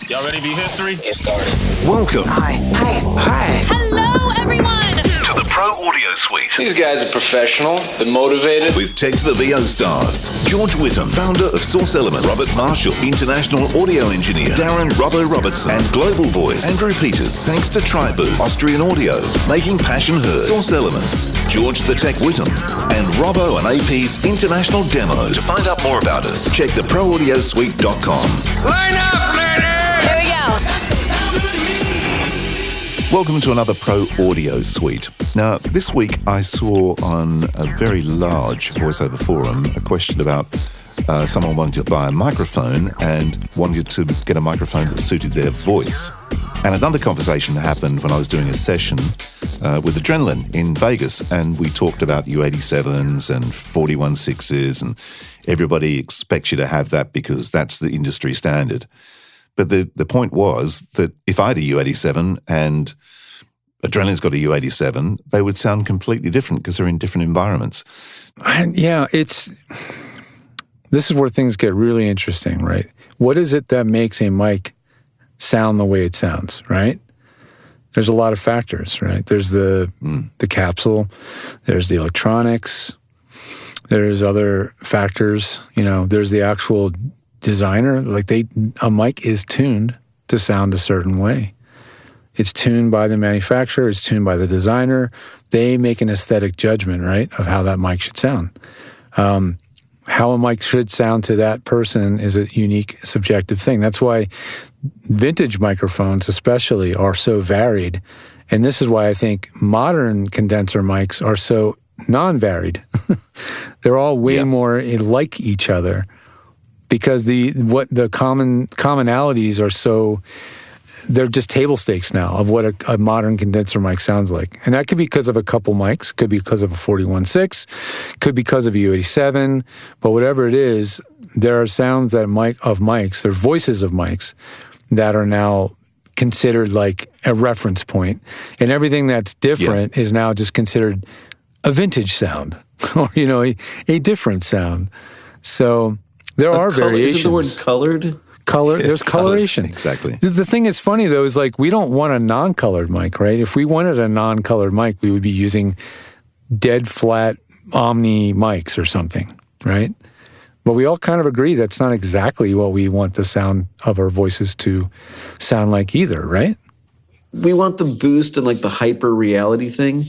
Y'all ready to be history? Get started. Welcome. Hi. Hello, everyone. To the Pro Audio Suite. These guys are professional. They're motivated. With Tech to the VO stars. George Wittam, founder of Source Elements. Robert Marshall, international audio engineer. Darren Robbo Robertson. And global voice. Andrew Peters. Thanks to Tribooth. Austrian audio. Making passion heard. Source Elements. George the Tech Wittam. And Robbo and AP's international demos. To find out more about us, check theproaudiosuite.com. Line up, ladies! Here we go. Welcome to another Pro Audio Suite. Now, this week I saw on a very large voiceover forum a question about someone wanted to buy a microphone and wanted to get a microphone that suited their voice. And another conversation happened when I was doing a session with Adrenaline in Vegas, and we talked about U87s and 416s, and everybody expects you to have that because that's the industry standard. But the point was that if I had a U87 and Adrenaline's got a U87, they would sound completely different because they're in different environments. This is where things get really interesting, right? What is it that makes a mic sound the way it sounds, right? There's a lot of factors, right? There's the capsule, there's the electronics, there's other factors, there's the actual designer. A mic is tuned to sound a certain way. It's tuned by the manufacturer, it's tuned by the designer. They make an aesthetic judgment, right, of how that mic should sound. How a mic should sound to that person is a unique, subjective thing. That's why vintage microphones especially are so varied. And this is why I think modern condenser mics are so non-varied. They're all way more like each other because the commonalities are so... They're just table stakes now of what a modern condenser mic sounds like. And that could be because of a couple mics, could be because of a 416, could be because of a U87, but whatever it is, there are sounds of mics, there are voices of mics that are now considered like a reference point. And everything that's different is now just considered a vintage sound or, a different sound. So there are variations. Isn't the word colored? There's coloration. Exactly. The thing that's funny, though, is we don't want a non-colored mic, right? If we wanted a non-colored mic, we would be using dead flat Omni mics or something, right? But we all kind of agree that's not exactly what we want the sound of our voices to sound like either, right? We want the boost and the hyper reality thing.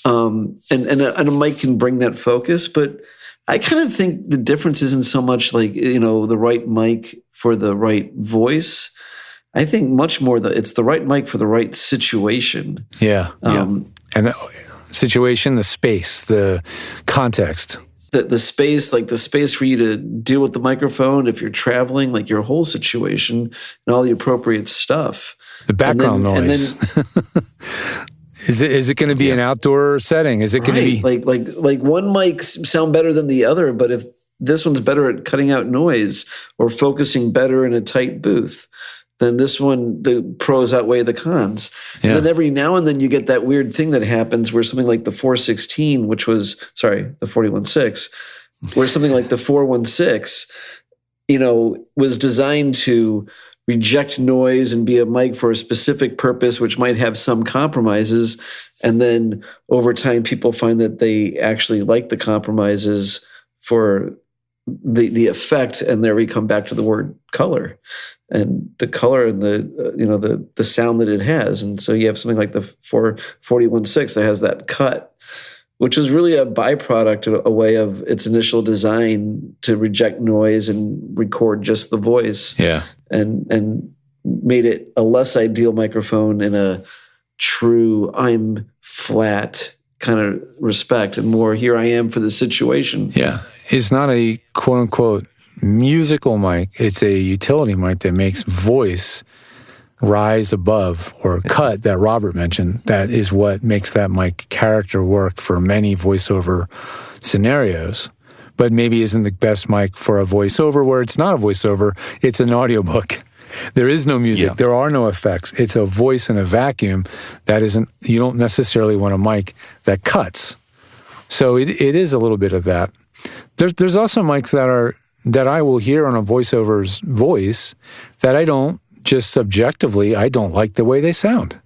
And a mic can bring that focus, but I kind of think the difference isn't so much the right mic for the right voice. I think much more that it's the right mic for the right situation. Yeah. And the situation, the space, the context. The space, the space for you to deal with the microphone if you're traveling, your whole situation and all the appropriate stuff. The background noise. Is it going to be an outdoor setting? Is it going to be like one mic sound better than the other? But if this one's better at cutting out noise or focusing better in a tight booth, then this one, the pros outweigh the cons. Yeah. And then every now and then you get that weird thing that happens where something like the 416, the 416, where something like the 416, was designed to reject noise and be a mic for a specific purpose, which might have some compromises. And then over time, people find that they actually like the compromises for the effect. And there we come back to the word color and the color and the sound that it has. And so you have something like the 416 that has that cut, which is really a byproduct, a way of its initial design to reject noise and record just the voice. Yeah. And made it a less ideal microphone in a true I'm flat kind of respect and more here I am for the situation. Yeah. It's not a quote unquote musical mic. It's a utility mic that makes voice rise above or cut that Robert mentioned. That is what makes that mic character work for many voiceover scenarios, but maybe isn't the best mic for a voiceover where it's not a voiceover, it's an audiobook. There is no music. Yeah. There are no effects. It's a voice in a vacuum that isn't, you don't necessarily want a mic that cuts. So it is a little bit of that. There's also mics that I will hear on a voiceover's voice that I don't just subjectively, I don't like the way they sound.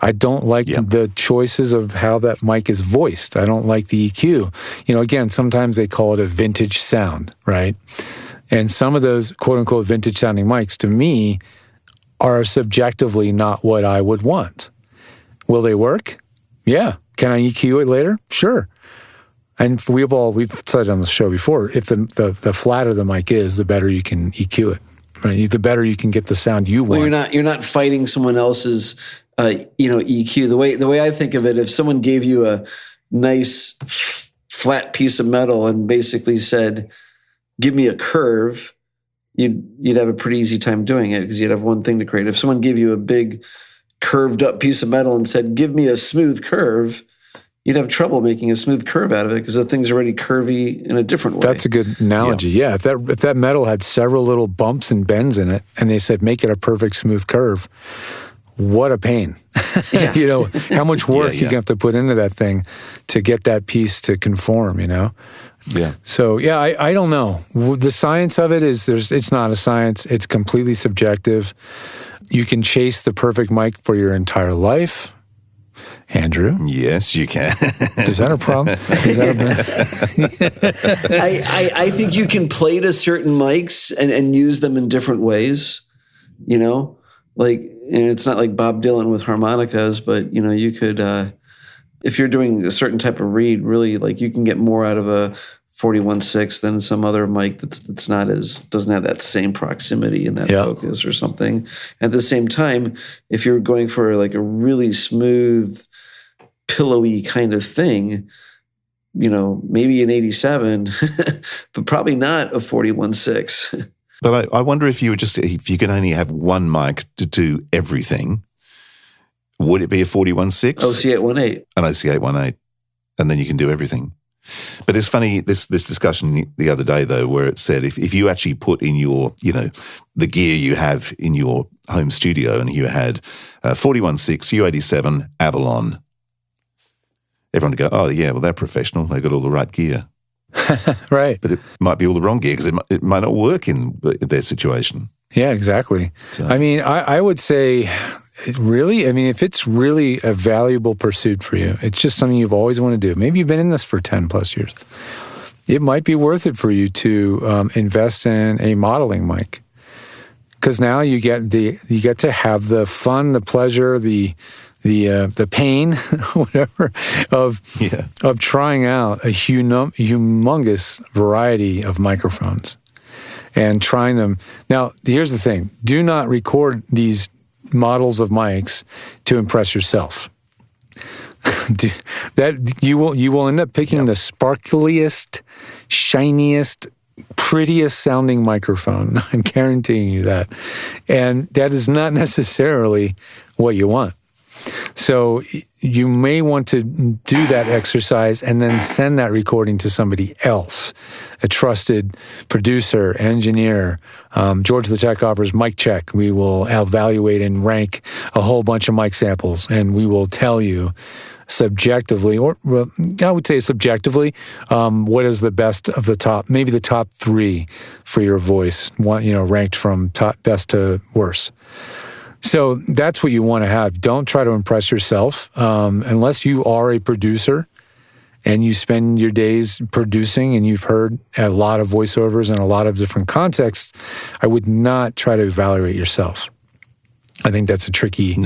I don't like the choices of how that mic is voiced. I don't like the EQ. Again, sometimes they call it a vintage sound, right? And some of those quote-unquote vintage-sounding mics, to me, are subjectively not what I would want. Will they work? Yeah. Can I EQ it later? Sure. And we've said it on the show before, if the flatter the mic is, the better you can EQ it. Right? The better you can get the sound you want. You're not fighting someone else's EQ. The way I think of it, if someone gave you a nice flat piece of metal and basically said, "Give me a curve," you'd have a pretty easy time doing it because you'd have one thing to create. If someone gave you a big curved up piece of metal and said, "Give me a smooth curve," you'd have trouble making a smooth curve out of it because the thing's already curvy in a different way. That's a good analogy. Yeah. If that metal had several little bumps and bends in it, and they said, "Make it a perfect smooth curve," what a pain. Yeah. How much work you have to put into that thing to get that piece to conform, Yeah. So, I don't know. The science of it is it's not a science. It's completely subjective. You can chase the perfect mic for your entire life. Andrew? Yes, you can. Is that a problem? I think you can play to certain mics and use them in different ways, and it's not like Bob Dylan with harmonicas, but, you could, if you're doing a certain type of read, really, you can get more out of a 41.6 than some other mic that's not doesn't have that same proximity and that focus or something. At the same time, if you're going for a really smooth, pillowy kind of thing, maybe an 87, but probably not a 41.6. But I wonder if you could only have one mic to do everything, would it be a 41.6? OC818. An OC818. And then you can do everything. But it's funny, this discussion the other day, though, where it said if you actually put in your, the gear you have in your home studio and you had 41.6, U87, Avalon, everyone would go, "Oh, yeah, well, they're professional. They've got all the right gear." Right. But it might be all the wrong gear because it might not work in their situation. Yeah, exactly. So. I would say, if it's really a valuable pursuit for you, it's just something you've always wanted to do. Maybe you've been in this for 10 plus years. It might be worth it for you to invest in a modeling mic, because now you get to have the fun, the pleasure, the pain, whatever, of trying out a humongous variety of microphones and trying them. Now, here's the thing. Do not record these models of mics to impress yourself. That you will end up picking the sparkliest, shiniest, prettiest sounding microphone. I'm guaranteeing you that. And that is not necessarily what you want. So you may want to do that exercise and then send that recording to somebody else, a trusted producer, engineer. George the Tech offers Mic Check. We will evaluate and rank a whole bunch of mic samples, and we will tell you subjectively, or I would say subjectively, what is the best of the top, maybe the top 3 for your voice, ranked from top best to worst. So that's what you want to have. Don't try to impress yourself unless you are a producer and you spend your days producing and you've heard a lot of voiceovers in a lot of different contexts. I would not try to evaluate yourself. I think that's a tricky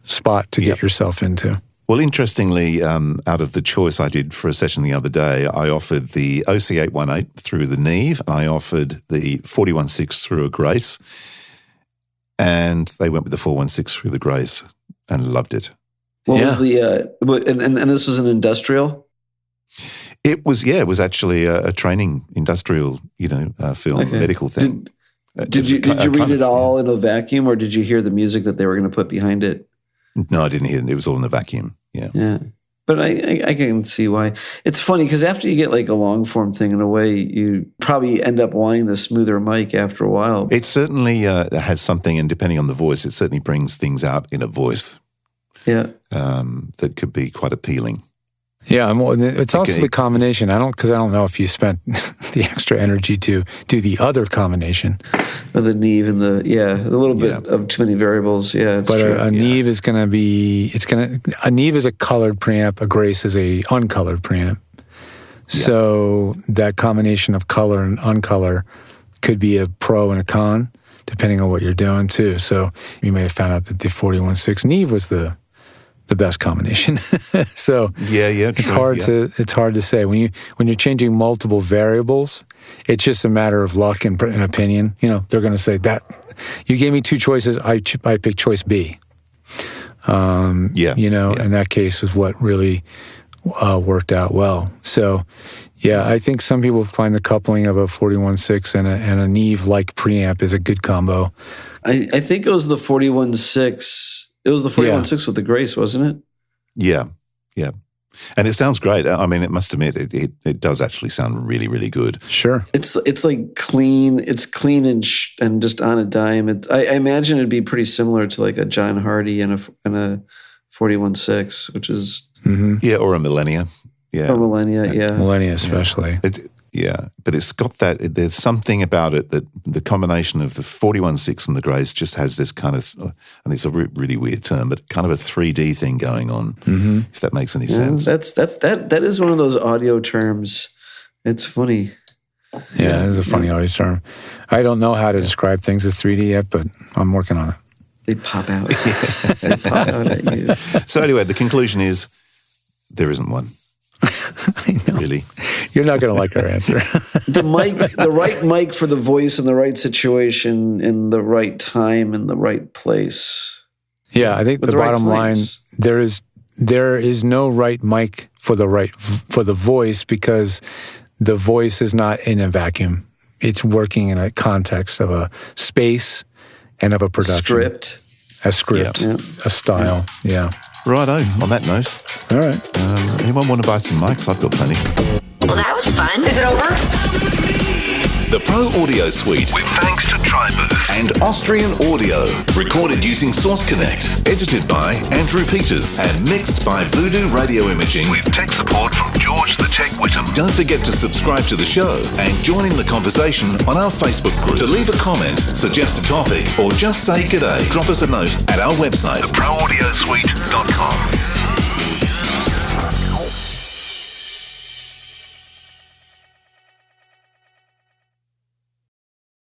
spot to get yourself into. Well, interestingly, out of the choice I did for a session the other day, I offered the OC818 through the Neve, and I offered the 41.6 through a Grace. And they went with the 416 through the Grace and loved it. What was the and this was an industrial? It was actually a training industrial, film, medical thing. Did you read it all in a vacuum, or did you hear the music that they were going to put behind it? No, I didn't hear it. It was all in the vacuum. Yeah. Yeah. But I can see why. It's funny because after you get a long form thing, in a way, you probably end up wanting the smoother mic after a while. It certainly has something, and depending on the voice, it certainly brings things out in a voice. Yeah. That could be quite appealing. Yeah, it's also the combination. I don't know if you spent the extra energy to do the other combination. Or the neve and a little bit of too many variables. Yeah, it's But true. a neve is going to be, a neve is a colored preamp, a grace is a uncolored preamp. So that combination of color and uncolor could be a pro and a con, depending on what you're doing too. So you may have found out that the 41.6 neve was the best combination. So it's hard to say when you're changing multiple variables. It's just a matter of luck and opinion. You know, they're going to say that you gave me two choices. I picked choice B. In that case was what really worked out well. So, I think some people find the coupling of a 41.6 and a neve-like preamp is a good combo. I think it was the 41.6. It was the 41.6 with the Grace, wasn't it? Yeah. And it sounds great. I mean, it must admit, it does actually sound really, really good. Sure. It's like clean. It's clean and just on a dime. I imagine it'd be pretty similar to like a John Hardy and a 41.6, which is or a Millennia. Yeah, or Millennia. Yeah, Millennia especially. But it's got that. There's something about it that the combination of the 41.6 and the Grace just has this kind of, and it's a really weird term, but kind of a 3D thing going on. If that makes any sense. That is one of those audio terms. It's funny. Yeah, it is a funny audio term. I don't know how to describe things as 3D yet, but I'm working on it. They pop out. They pop out at you. So anyway, the conclusion is there isn't one. I know. Really? You're not going to like our answer. The right mic for the voice in the right situation, in the right time, in the right place. Yeah, I think the bottom line, there is no right mic for the voice, because the voice is not in a vacuum. It's working in a context of a space and of a production. A script, a style. Yeah. Righto, on that note. All right. Anyone want to buy some mics? I've got plenty. Well, that was fun. Is it over? The Pro Audio Suite, with thanks to Tribooth and Austrian Audio, recorded using Source Connect, edited by Andrew Peters and mixed by Voodoo Radio Imaging, with tech support from George the Tech Wittam. Don't forget to subscribe to the show and join in the conversation on our Facebook group. To leave a comment, suggest a topic, or just say g'day, drop us a note at our website, theproaudiosuite.com.